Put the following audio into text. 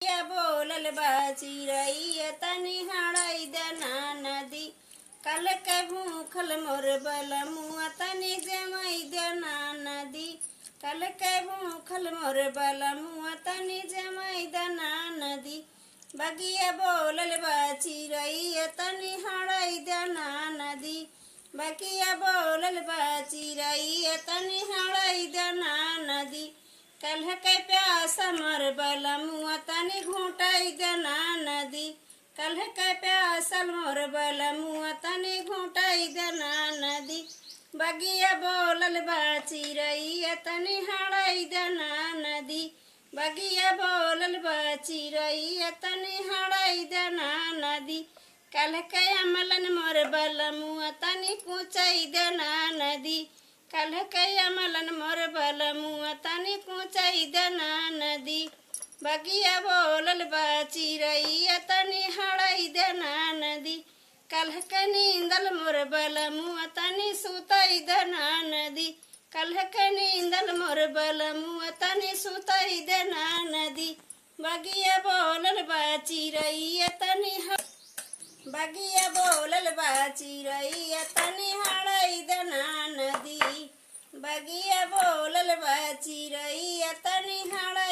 या बोलल बा चिरैया तनी हड़ाई देना नदी। कल के भूखल मोर बलमुआ तनी जमाई देना नदी। कल के भूखल मोर बलमुआ तनी जमाई देना नदी। बगिया बोलल बा चिरैया तनी हड़ाई देना नदी। बगिया बोलल बा चिरैया तनी हड़ाई देना नदी। कल्ह के प्यासा मोर बलमुआ तनी घूटाई देना नदी। कल्ह के प्यासल मोर बलमुआ तनी घूटाई देना नदी। बगिया बोलल बा चिरैया तनी हड़ाई देना नदी। बगिया बोलल बा चिरैया तनी हड़ाई देना नदी। कल्ह के अमलन मोर बलमुआ तनी कुचाई देना नदी। कल्ह के अमलन मोर बलमुआ तनी कुचाई देना नदी। बगिया बोलल बा चिरैया तनी हड़ाई देना नदी। कल्ह के नींदल मोर बलमुआ तनी सुताई देना नदी। कल्ह के नींदल मोर बलमुआ तनी सुताई देना नदी। बगिया बोलल बा चिरैया तनी बगिया बोलल बा चिरैया तनी हड़ाई देना नदी। बगिया बोलल बा चिरैया तनी हड़ाई